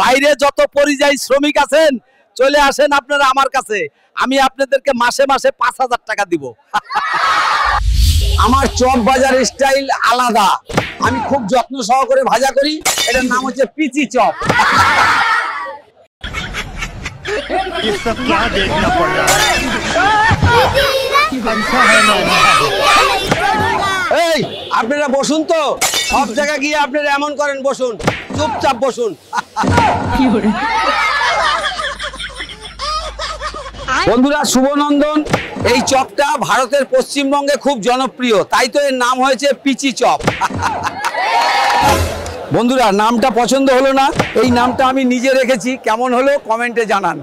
বাইরে যত পরিযায়ী শ্রমিক আছেন চলে আসেন আপনারা আমার কাছে, আমি আপনাদেরকে মাসে মাসে 5,000 টাকা দিব। আমার চপ ভাজার স্টাইল আলাদা, আমি খুব যত্ন সহকারে ভাজা করি। এটার নাম হচ্ছে পিচি চপ। এই আপনারা বসুন তো, সব জায়গায় গিয়ে আপনারা এমন করেন, বসুন, চুপচাপ বসুন। বন্ধুরা, শুভনন্দন, এই চপটা ভারতের পশ্চিমবঙ্গে খুব জনপ্রিয়, তাই তো এর নাম হয়েছে পিচি চপ। বন্ধুরা, নামটা পছন্দ হলো না, এই নামটা আমি নিজে রেখেছি, কেমন হলো কমেন্টে জানান।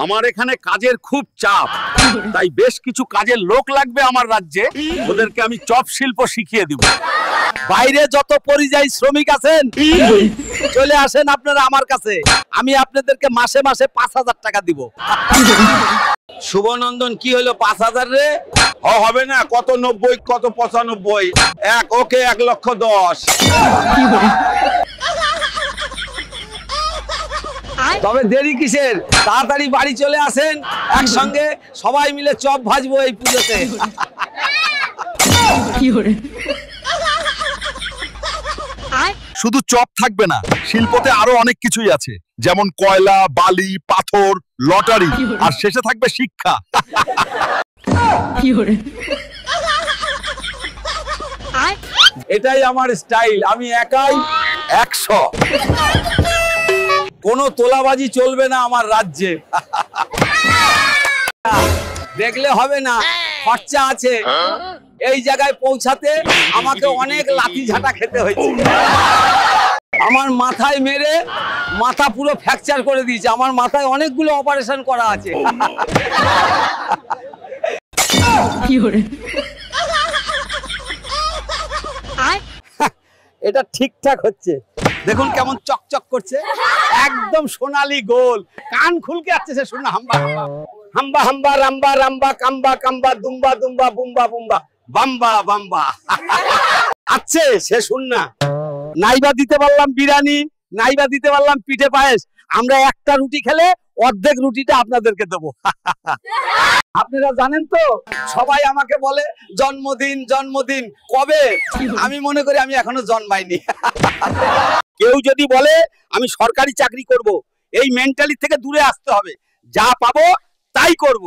আমার এখানে কাজের খুব চাপ, তাই বেশ কিছু কাজের লোক লাগবে আমার রাজ্যে, ওদেরকে আমি চপ শিল্প শিখিয়ে দিব। বাইরে যত পরিযায়ী শ্রমিক আছেন চলে আসেন আপনারা আমার কাছে, আমি আপনাদেরকে মাসে মাসে 5,000 টাকা দিব। শুভনন্দন, কি হলো 5,000 রে? হবে না, কত 90 কত 95, এক ওকে 1,10,000। তবে দেরি কিসের, তাড়াতাড়ি বাড়ি চলে আসেন, একসঙ্গে সবাই মিলে চপ ভাজবো এই পুজোতে। শুধু চপ থাকবে না, শিল্পতে আরো অনেক কিছুই আছে, যেমন কয়লা, বালি, পাথর, লটারি, আর শেষে থাকবে শিক্ষা। এটাই আমার স্টাইল, আমি একাই 100। কোনো তোলাবাজি চলবে না আমার রাজ্যে। দেখলে হবে না, খরচা আছে। এই জায়গায় পৌঁছাতে আমাকে অনেক লাঠি ঝাঁটা খেতে হয়েছে। আমার মাথায় মেরে মাথা পুরো ফ্র্যাকচার করে দিয়েছে, আমার মাথায় অনেকগুলো অপারেশন করা আছে। এটা ঠিকঠাক হচ্ছে, দেখুন কেমন চকচক করছে, একদম সোনালী গোল। কান খুলকে আসছে সে, শোনা হাম্বা হাম্বা হাম্বা রাম্বা রাম্বা কাম্বা কাম্বা দুম্বা দুম্বা বুম্বা বুম্বা বাম্বা বাম্বা। আছে সে, শুন না। নাইবা দিতে পারলাম বিরিয়ানি, নাইবা দিতে পারলাম পিঠে পায়েস, আমরা একটা রুটি খেলে অর্ধেক রুটিটা আপনাদেরকে দেবো। আপনারা জানেন তো, সবাই আমাকে বলে জন্মদিন জন্মদিন, কবে? আমি মনে করি আমি এখনো জন্মাইনি। কেউ যদি বলে আমি সরকারি চাকরি করব, এই মেন্টালি থেকে দূরে আসতে হবে, যা পাবো তাই করব।